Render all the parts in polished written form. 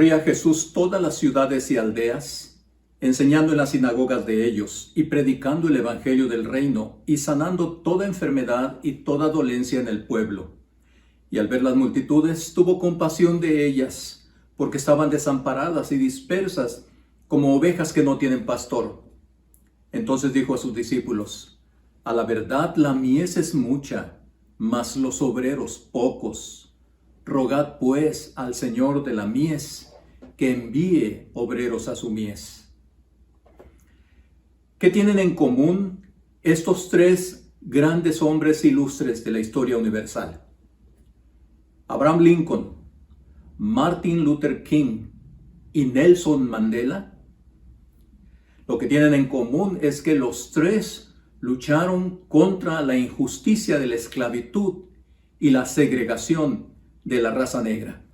Recorría Jesús todas las ciudades y aldeas, enseñando en las sinagogas de ellos y predicando el evangelio del reino y sanando toda enfermedad y toda dolencia en el pueblo. Y al ver las multitudes, tuvo compasión de ellas, porque estaban desamparadas y dispersas como ovejas que no tienen pastor. Entonces dijo a sus discípulos: a la verdad la mies es mucha, mas los obreros pocos. Rogad pues al Señor de la mies que envíe obreros a su mies. ¿Qué tienen en común estos tres grandes hombres ilustres de la historia universal? Abraham Lincoln, Martin Luther King y Nelson Mandela. Lo que tienen en común es que los tres lucharon contra la injusticia de la esclavitud y la segregación de la raza negra.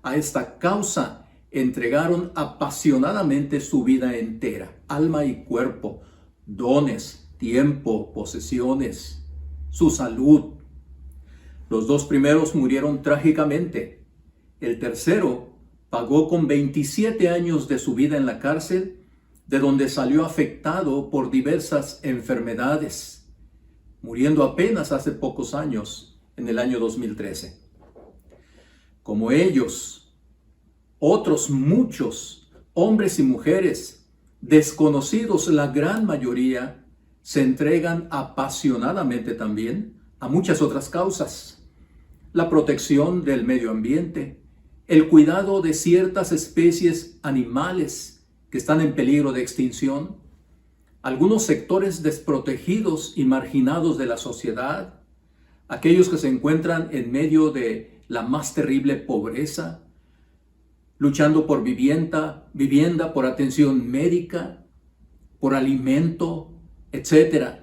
A esta causa entregaron apasionadamente su vida entera, alma y cuerpo, dones, tiempo, posesiones, su salud. Los dos primeros murieron trágicamente. El tercero pagó con 27 años de su vida en la cárcel, de donde salió afectado por diversas enfermedades, muriendo apenas hace pocos años, en el año 2013. Como ellos, otros muchos hombres y mujeres, desconocidos la gran mayoría, se entregan apasionadamente también a muchas otras causas. La protección del medio ambiente, el cuidado de ciertas especies animales que están en peligro de extinción, algunos sectores desprotegidos y marginados de la sociedad, aquellos que se encuentran en medio de la más terrible pobreza, luchando por vivienda, por atención médica, por alimento, etc.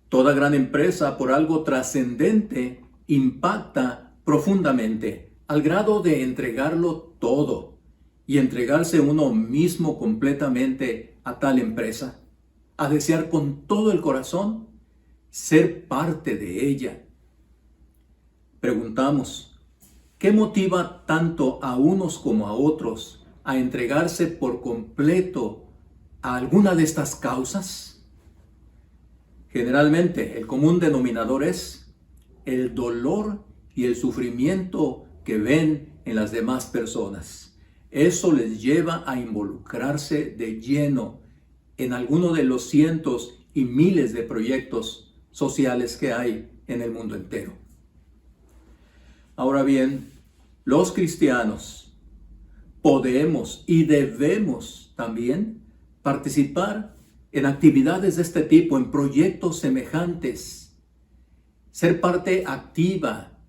Toda gran empresa, por algo trascendente, impacta profundamente al grado de entregarlo todo y entregarse uno mismo completamente a tal empresa, a desear con todo el corazón ser parte de ella. Preguntamos, ¿qué motiva tanto a unos como a otros a entregarse por completo a alguna de estas causas? Generalmente el común denominador es el dolor y el sufrimiento que ven en las demás personas. Eso les lleva a involucrarse de lleno en alguno de los cientos y miles de proyectos sociales que hay en el mundo entero. Ahora bien, los cristianos podemos y debemos también participar en actividades de este tipo, en proyectos semejantes, ser parte activa,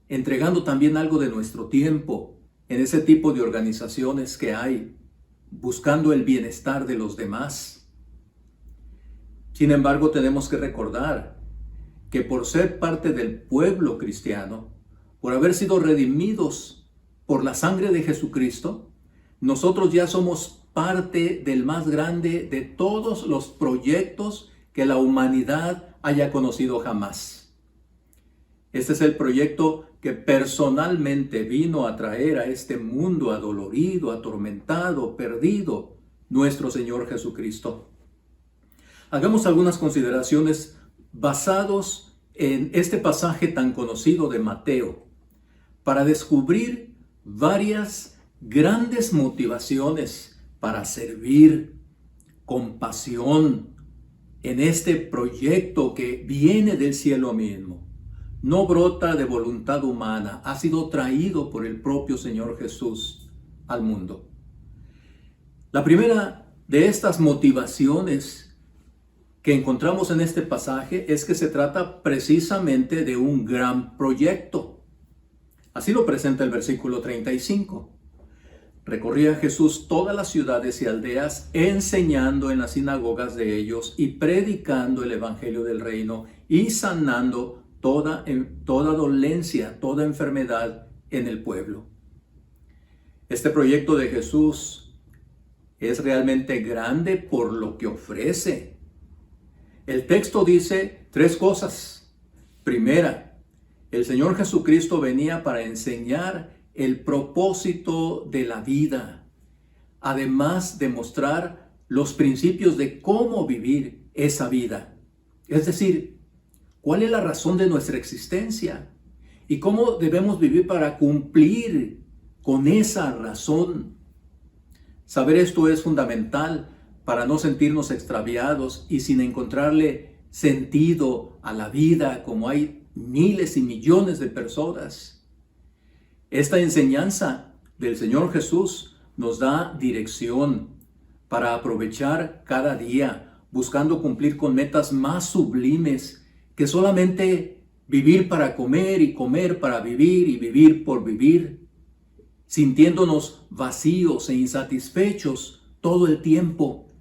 entregando también algo de nuestro tiempo en ese tipo de organizaciones que hay, buscando el bienestar de los demás. Sin embargo, tenemos que recordar que por ser parte del pueblo cristiano, por haber sido redimidos por la sangre de Jesucristo, nosotros ya somos parte del más grande de todos los proyectos que la humanidad haya conocido jamás. Este es el proyecto que personalmente vino a traer a este mundo adolorido, atormentado, perdido, nuestro Señor Jesucristo. Hagamos algunas consideraciones basados en este pasaje tan conocido de Mateo, para descubrir varias grandes motivaciones para servir con pasión en este proyecto que viene del cielo mismo. No brota de voluntad humana, ha sido traído por el propio Señor Jesús al mundo. La primera de estas motivaciones que encontramos en este pasaje es que se trata precisamente de un gran proyecto. Así lo presenta el versículo 35. Recorría Jesús todas las ciudades y aldeas, enseñando en las sinagogas de ellos y predicando el evangelio del reino y sanando toda dolencia, toda enfermedad en el pueblo. Este proyecto de Jesús es realmente grande por lo que ofrece. El texto dice tres cosas. Primera, el Señor Jesucristo venía para enseñar el propósito de la vida, además de mostrar los principios de cómo vivir esa vida. Es decir, ¿cuál es la razón de nuestra existencia? ¿Y cómo debemos vivir para cumplir con esa razón? Saber esto es fundamental para no sentirnos extraviados y sin encontrarle sentido a la vida como hay miles y millones de personas. Esta enseñanza del Señor Jesús nos da dirección para aprovechar cada día, buscando cumplir con metas más sublimes que solamente vivir para comer y comer para vivir y vivir por vivir, sintiéndonos vacíos e insatisfechos todo el tiempo,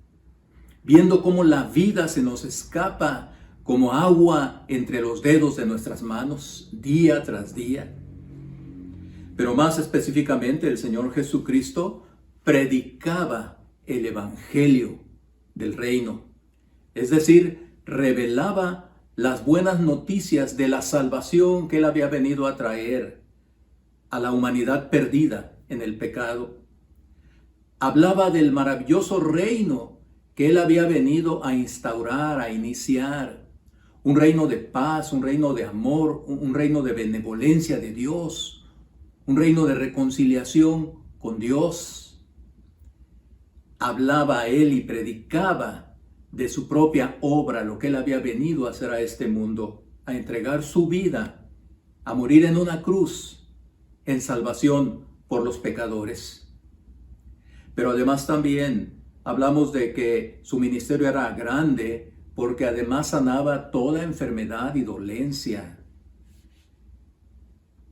viendo cómo la vida se nos escapa como agua entre los dedos de nuestras manos, día tras día. Pero más específicamente, el Señor Jesucristo predicaba el Evangelio del reino, es decir, revelaba las buenas noticias de la salvación que Él había venido a traer a la humanidad perdida en el pecado. Hablaba del maravilloso reino que Él había venido a instaurar, a iniciar. Un reino de paz, un reino de amor, un reino de benevolencia de Dios, un reino de reconciliación con Dios. Hablaba Él y predicaba de su propia obra, lo que Él había venido a hacer a este mundo, a entregar su vida, a morir en una cruz, en salvación por los pecadores. Pero además también hablamos de que su ministerio era grande porque además sanaba toda enfermedad y dolencia.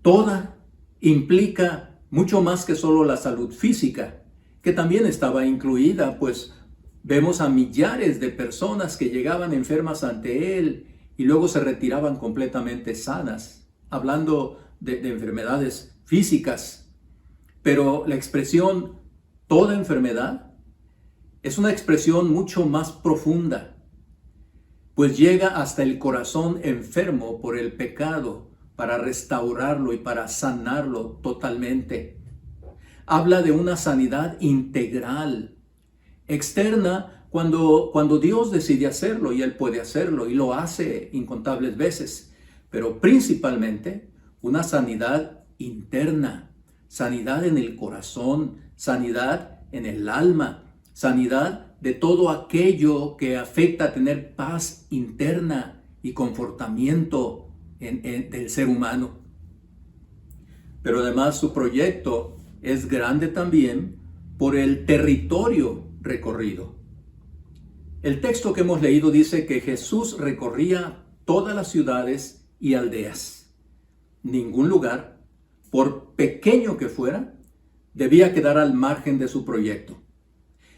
Toda implica mucho más que solo la salud física, que también estaba incluida, pues vemos a millares de personas que llegaban enfermas ante Él y luego se retiraban completamente sanas, hablando de enfermedades físicas. Pero la expresión toda enfermedad es una expresión mucho más profunda, pues llega hasta el corazón enfermo por el pecado para restaurarlo y para sanarlo totalmente. Habla de una sanidad integral, externa, cuando Dios decide hacerlo, y Él puede hacerlo y lo hace incontables veces, pero principalmente una sanidad interna, sanidad en el corazón, sanidad en el alma, sanidad de todo aquello que afecta a tener paz interna y confortamiento del ser humano. Pero además su proyecto es grande también por el territorio recorrido. El texto que hemos leído dice que Jesús recorría todas las ciudades y aldeas. Ningún lugar, por pequeño que fuera, debía quedar al margen de su proyecto.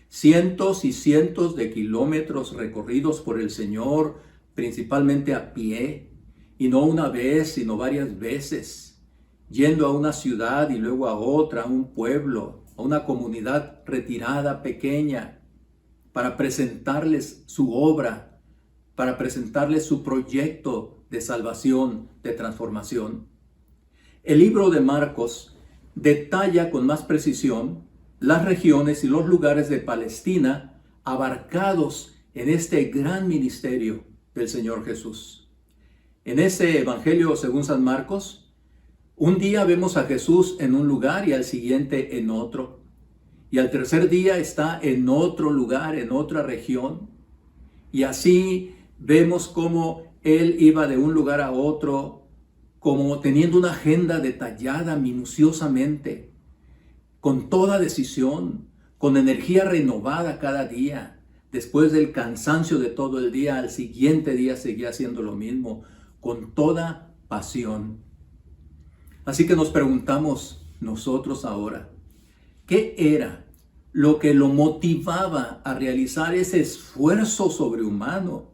Cientos y cientos de kilómetros recorridos por el Señor, principalmente a pie, y no una vez, sino varias veces, yendo a una ciudad y luego a otra, a un pueblo, a una comunidad retirada, pequeña, para presentarles su obra, para presentarles su proyecto de salvación, de transformación. El libro de Marcos detalla con más precisión las regiones y los lugares de Palestina abarcados en este gran ministerio del Señor Jesús. En ese Evangelio según San Marcos, un día vemos a Jesús en un lugar y al siguiente en otro. Y al tercer día está en otro lugar, en otra región. Y así vemos cómo Él iba de un lugar a otro, como teniendo una agenda detallada minuciosamente, con toda decisión, con energía renovada cada día. Después del cansancio de todo el día, al siguiente día seguía haciendo lo mismo, con toda pasión. Así que nos preguntamos nosotros ahora, ¿qué era lo que lo motivaba a realizar ese esfuerzo sobrehumano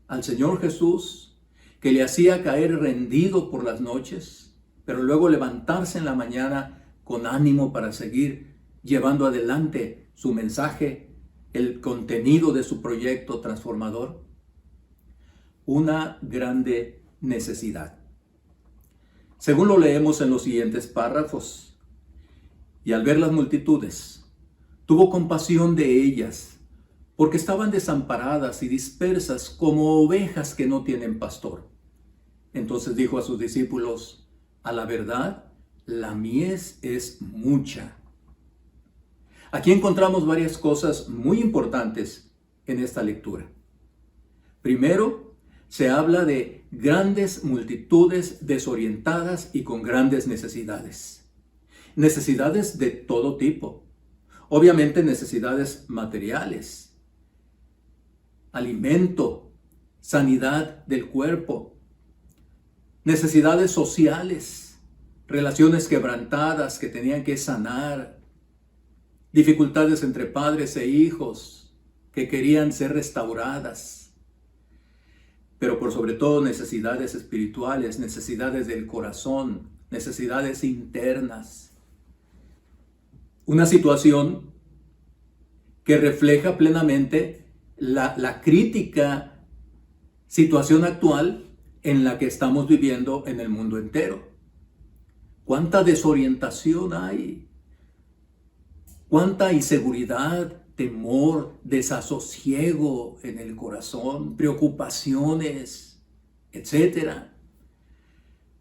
al Señor Jesús, que le hacía caer rendido por las noches, pero luego levantarse en la mañana con ánimo para seguir llevando adelante su mensaje, el contenido de su proyecto transformador? Una grande necesidad. Según lo leemos en los siguientes párrafos, Y al ver las multitudes, tuvo compasión de ellas, porque estaban desamparadas y dispersas como ovejas que no tienen pastor. Entonces dijo a sus discípulos: a la verdad, la mies es mucha. Aquí encontramos varias cosas muy importantes en esta lectura. Primero, se habla de grandes multitudes desorientadas y con grandes necesidades. Necesidades de todo tipo. Obviamente necesidades materiales, alimento, sanidad del cuerpo, necesidades sociales, relaciones quebrantadas que tenían que sanar, dificultades entre padres e hijos que querían ser restauradas, pero por sobre todo necesidades espirituales, necesidades del corazón, necesidades internas. Una situación que refleja plenamente la crítica situación actual en la que estamos viviendo en el mundo entero. ¿Cuánta desorientación hay? ¿Cuánta inseguridad, temor, desasosiego en el corazón, preocupaciones, etcétera?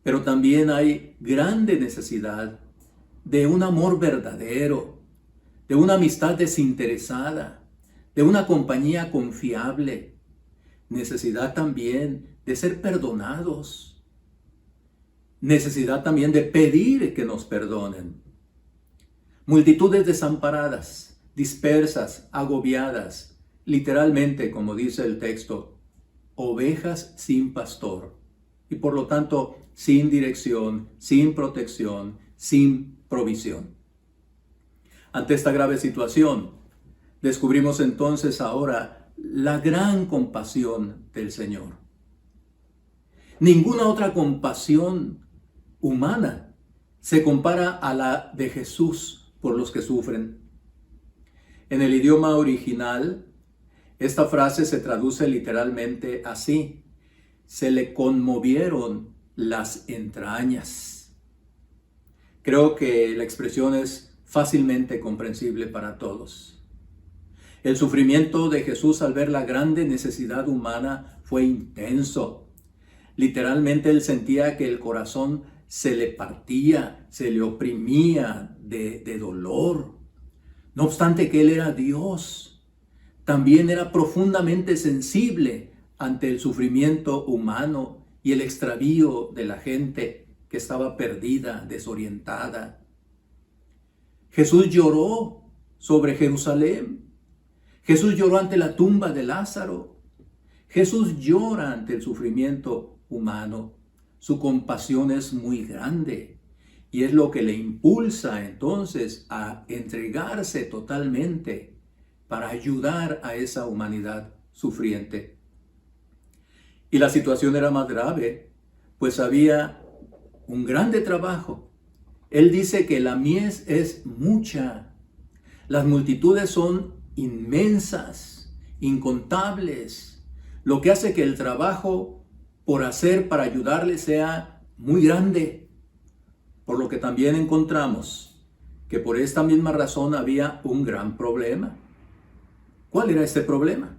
Pero también hay grande necesidad de un amor verdadero, de una amistad desinteresada, de una compañía confiable. Necesidad también de ser perdonados. Necesidad también de pedir que nos perdonen. Multitudes desamparadas, dispersas, agobiadas, literalmente, como dice el texto, ovejas sin pastor, y por lo tanto sin dirección, sin protección, sin provisión. Ante esta grave situación, descubrimos entonces ahora la gran compasión del Señor. Ninguna otra compasión humana se compara a la de Jesús por los que sufren. En el idioma original, esta frase se traduce literalmente así: se le conmovieron las entrañas. Creo que la expresión es fácilmente comprensible para todos. El sufrimiento de Jesús al ver la grande necesidad humana fue intenso. Literalmente él sentía que el corazón se le partía, se le oprimía de dolor. No obstante que él era Dios, también era profundamente sensible ante el sufrimiento humano y el extravío de la gente que estaba perdida, desorientada. Jesús lloró sobre Jerusalén. Jesús lloró ante la tumba de Lázaro. Jesús llora ante el sufrimiento humano. Su compasión es muy grande y es lo que le impulsa entonces a entregarse totalmente para ayudar a esa humanidad sufriente. Y la situación era más grave, pues había un grande trabajo. Él dice que la mies es mucha. Las multitudes son inmensas, incontables, lo que hace que el trabajo por hacer para ayudarle sea muy grande. Por lo que también encontramos que por esta misma razón había un gran problema. ¿Cuál era este problema?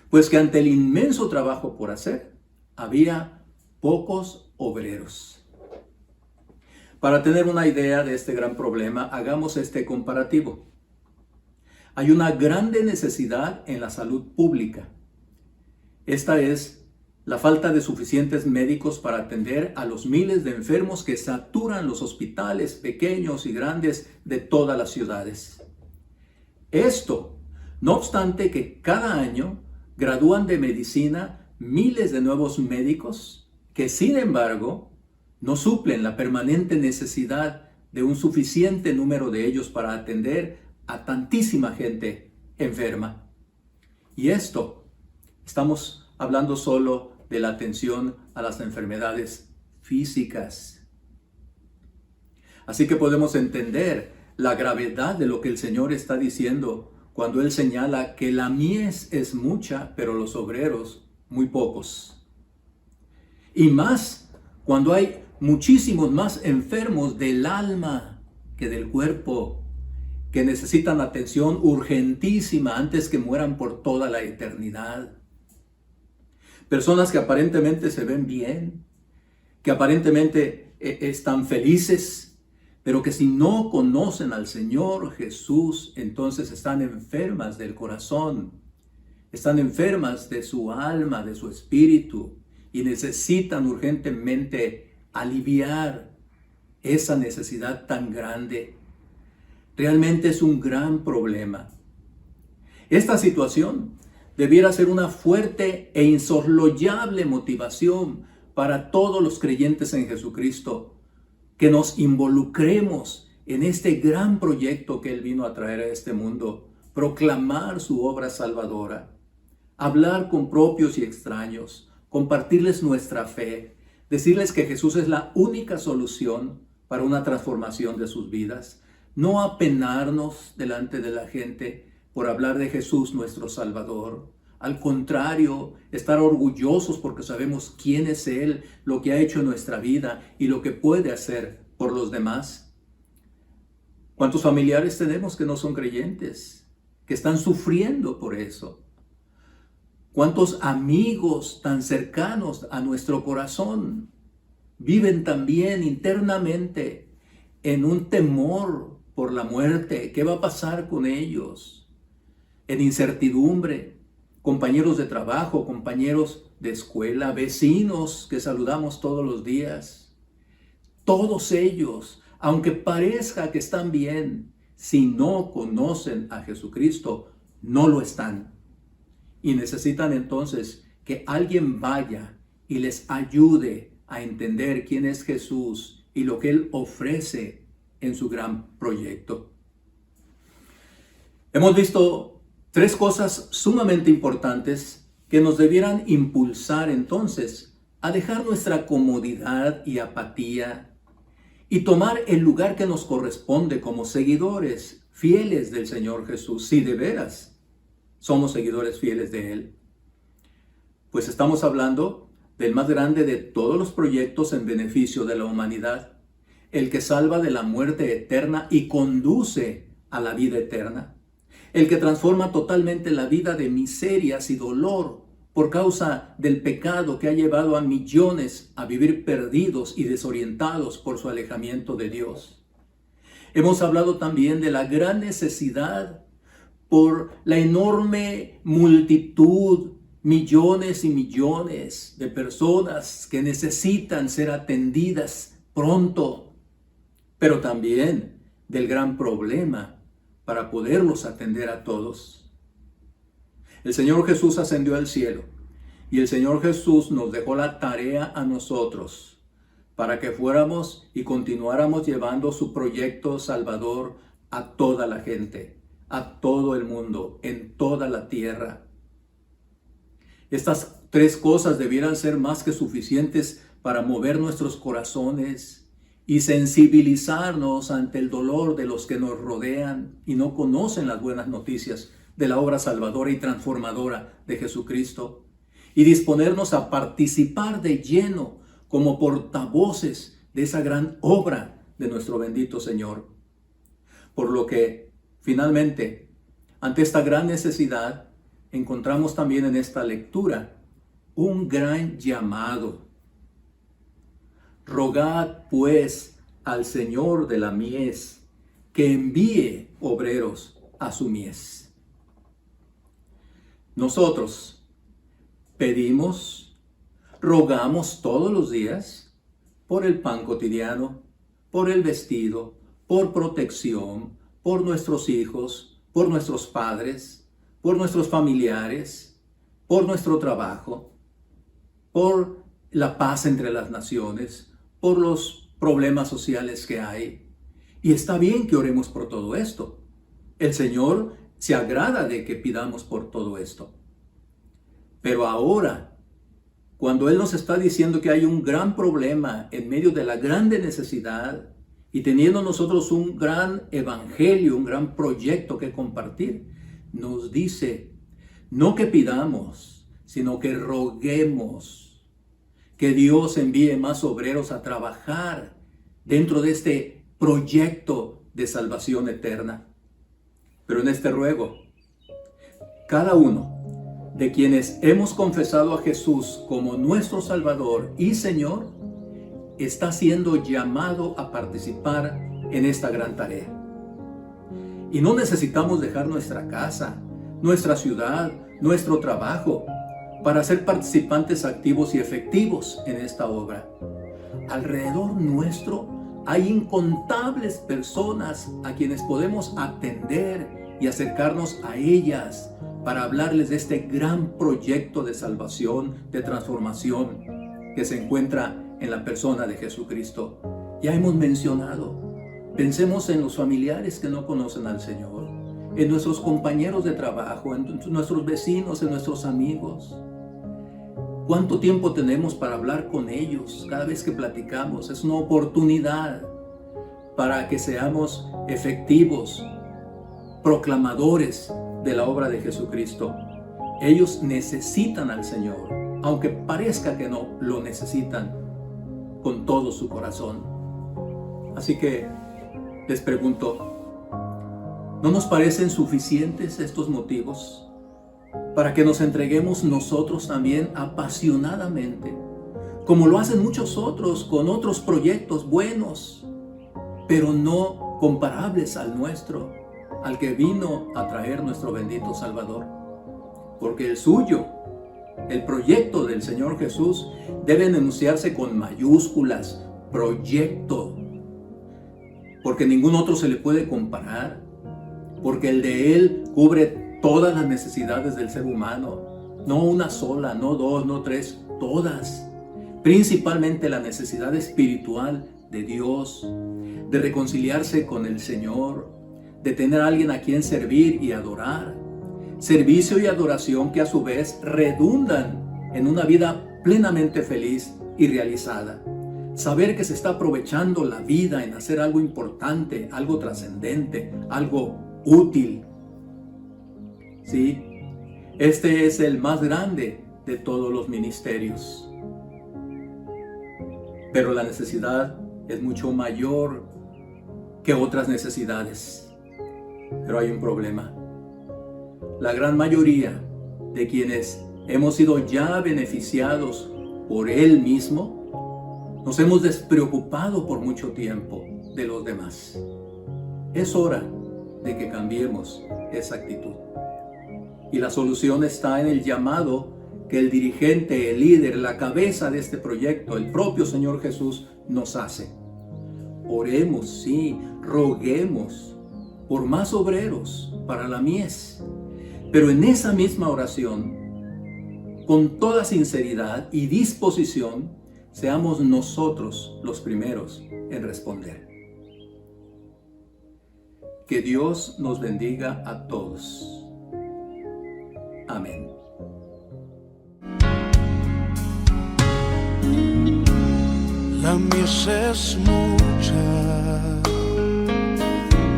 Pues que ante el inmenso trabajo por hacer, había pocos obreros. Para tener una idea de este gran problema, hagamos este comparativo. Hay una grande necesidad en la salud pública. Esta es la falta de suficientes médicos para atender a los miles de enfermos que saturan los hospitales pequeños y grandes de todas las ciudades. Esto, no obstante que cada año gradúan de medicina miles de nuevos médicos que, sin embargo, no suplen la permanente necesidad de un suficiente número de ellos para atender a tantísima gente enferma. Y esto, estamos hablando solo de la atención a las enfermedades físicas. Así que podemos entender la gravedad de lo que el Señor está diciendo cuando Él señala que la mies es mucha, pero los obreros muy pocos. Y más cuando hay muchísimos más enfermos del alma que del cuerpo, que necesitan atención urgentísima antes que mueran por toda la eternidad. Personas que aparentemente se ven bien, que aparentemente están felices, pero que si no conocen al Señor Jesús, entonces están enfermas del corazón, están enfermas de su alma, de su espíritu, y necesitan urgentemente aliviar esa necesidad tan grande. Realmente es un gran problema. Esta situación debiera ser una fuerte e insoslayable motivación para todos los creyentes en Jesucristo, que nos involucremos en este gran proyecto que Él vino a traer a este mundo, proclamar su obra salvadora, hablar con propios y extraños, compartirles nuestra fe, decirles que Jesús es la única solución para una transformación de sus vidas, no apenarnos delante de la gente por hablar de Jesús nuestro Salvador. Al contrario, estar orgullosos porque sabemos quién es Él, lo que ha hecho en nuestra vida y lo que puede hacer por los demás. ¿Cuántos familiares tenemos que no son creyentes, que están sufriendo por eso? ¿Cuántos amigos tan cercanos a nuestro corazón viven también internamente en un temor por la muerte? ¿Qué va a pasar con ellos? En incertidumbre, compañeros de trabajo, compañeros de escuela, vecinos que saludamos todos los días. Todos ellos, aunque parezca que están bien, si no conocen a Jesucristo, no lo están. Y necesitan entonces que alguien vaya y les ayude a entender quién es Jesús y lo que Él ofrece en su gran proyecto. Hemos visto 3 cosas sumamente importantes que nos debieran impulsar entonces a dejar nuestra comodidad y apatía y tomar el lugar que nos corresponde como seguidores fieles del Señor Jesús, si de veras somos seguidores fieles de Él. Pues estamos hablando del más grande de todos los proyectos en beneficio de la humanidad, el que salva de la muerte eterna y conduce a la vida eterna, el que transforma totalmente la vida de miserias y dolor por causa del pecado que ha llevado a millones a vivir perdidos y desorientados por su alejamiento de Dios. Hemos hablado también de la gran necesidad por la enorme multitud, millones y millones de personas que necesitan ser atendidas pronto, pero también del gran problema para poderlos atender a todos. El Señor Jesús ascendió al cielo y el Señor Jesús nos dejó la tarea a nosotros para que fuéramos y continuáramos llevando su proyecto salvador a toda la gente, a todo el mundo, en toda la tierra. Estas 3 cosas debieran ser más que suficientes para mover nuestros corazones y sensibilizarnos ante el dolor de los que nos rodean y no conocen las buenas noticias de la obra salvadora y transformadora de Jesucristo, y disponernos a participar de lleno como portavoces de esa gran obra de nuestro bendito Señor. Por lo que, finalmente, ante esta gran necesidad, encontramos también en esta lectura un gran llamado. Rogad pues al Señor de la mies que envíe obreros a su mies. Nosotros pedimos, rogamos todos los días por el pan cotidiano, por el vestido, por protección, por nuestros hijos, por nuestros padres, por nuestros familiares, por nuestro trabajo, por la paz entre las naciones, por los problemas sociales que hay. Y está bien que oremos por todo esto. El Señor se agrada de que pidamos por todo esto. Pero ahora, cuando Él nos está diciendo que hay un gran problema en medio de la grande necesidad y teniendo nosotros un gran evangelio, un gran proyecto que compartir, nos dice, no que pidamos, sino que roguemos que Dios envíe más obreros a trabajar dentro de este proyecto de salvación eterna. Pero en este ruego, cada uno de quienes hemos confesado a Jesús como nuestro Salvador y Señor, está siendo llamado a participar en esta gran tarea. Y no necesitamos dejar nuestra casa, nuestra ciudad, nuestro trabajo, para ser participantes activos y efectivos en esta obra. Alrededor nuestro hay incontables personas a quienes podemos atender y acercarnos a ellas para hablarles de este gran proyecto de salvación, de transformación que se encuentra en la persona de Jesucristo. Ya hemos mencionado, pensemos en los familiares que no conocen al Señor, en nuestros compañeros de trabajo, en nuestros vecinos, en nuestros amigos. ¿Cuánto tiempo tenemos para hablar con ellos? Cada vez que platicamos es una oportunidad para que seamos efectivos, proclamadores de la obra de Jesucristo. Ellos necesitan al Señor, aunque parezca que no, lo necesitan con todo su corazón. Así que les pregunto, ¿no nos parecen suficientes estos motivos para que nos entreguemos nosotros también apasionadamente, como lo hacen muchos otros con otros proyectos buenos, pero no comparables al nuestro, al que vino a traer nuestro bendito Salvador? Porque el suyo, el proyecto del Señor Jesús, debe enunciarse con mayúsculas, proyecto, porque ningún otro se le puede comparar, porque el de Él cubre todas las necesidades del ser humano, no una sola, no dos, no tres, todas. Principalmente la necesidad espiritual de Dios, de reconciliarse con el Señor, de tener a alguien a quien servir y adorar. Servicio y adoración que a su vez redundan en una vida plenamente feliz y realizada. Saber que se está aprovechando la vida en hacer algo importante, algo trascendente, algo útil. Sí, este es el más grande de todos los ministerios. Pero la necesidad es mucho mayor que otras necesidades. Pero hay un problema. La gran mayoría de quienes hemos sido ya beneficiados por Él mismo, nos hemos despreocupado por mucho tiempo de los demás. Es hora de que cambiemos esa actitud. Y la solución está en el llamado que el dirigente, el líder, la cabeza de este proyecto, el propio Señor Jesús, nos hace. Oremos, sí, roguemos por más obreros para la mies. Pero en esa misma oración, con toda sinceridad y disposición, seamos nosotros los primeros en responder. Que Dios nos bendiga a todos. Amén. La mies es mucha,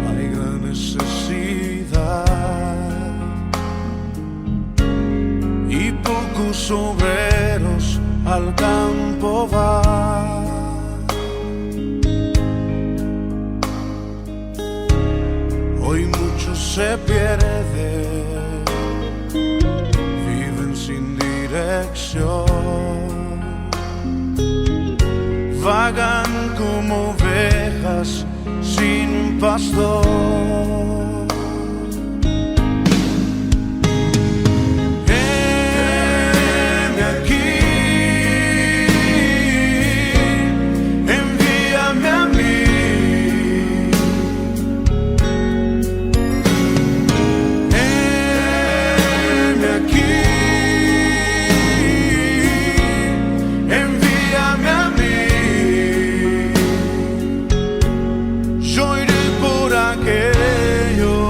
hay gran necesidad y pocos obreros al campo van. Hoy muchos se pierden, viven sin dirección, vagan como ovejas sin pastor. Heme aquí, envíame a mí. Heme aquí, envíame a mí. Yo iré por aquellos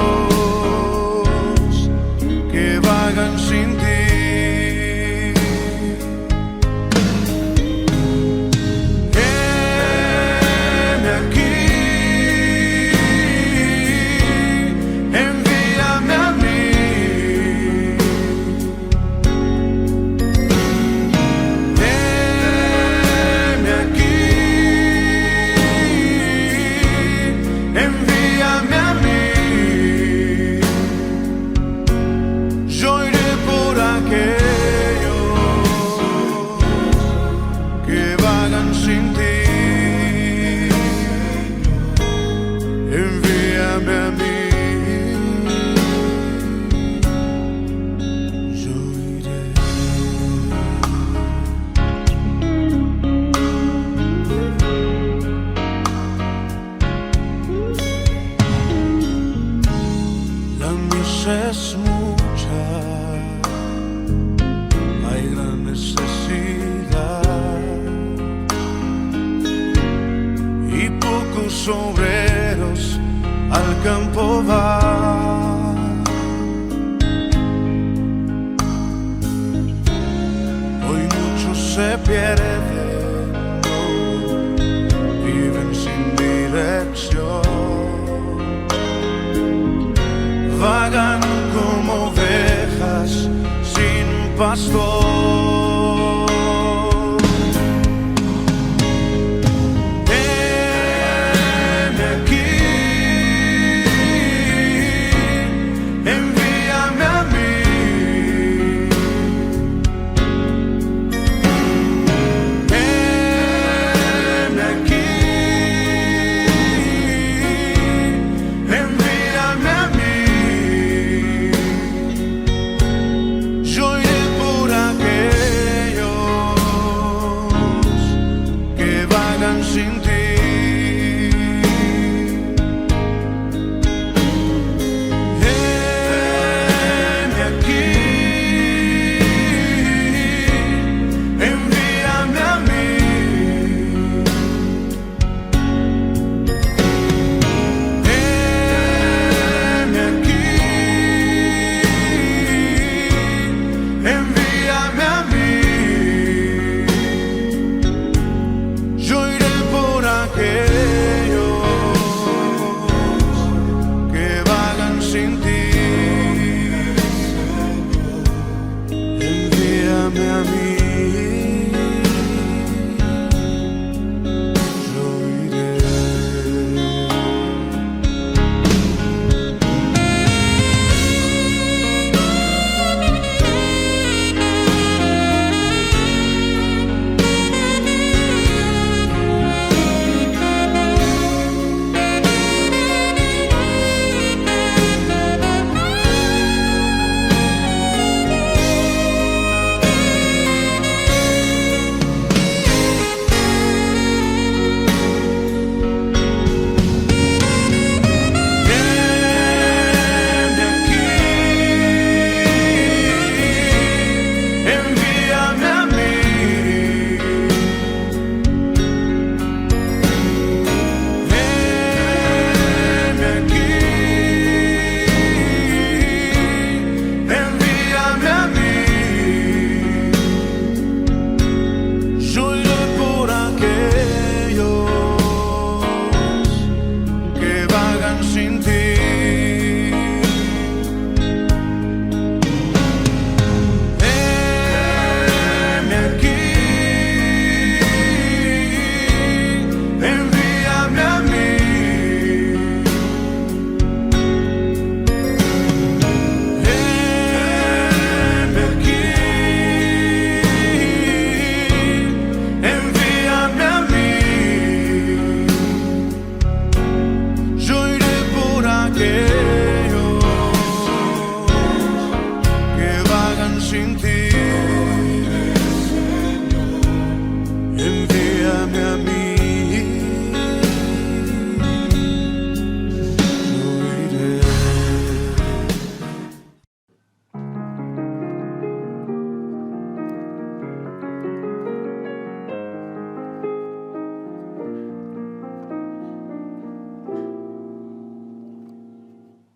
es mucha, hay gran necesidad y pocos obreros al campo van. Hoy muchos se pierden, viven sin dirección, vagan como ovejas sin pastor.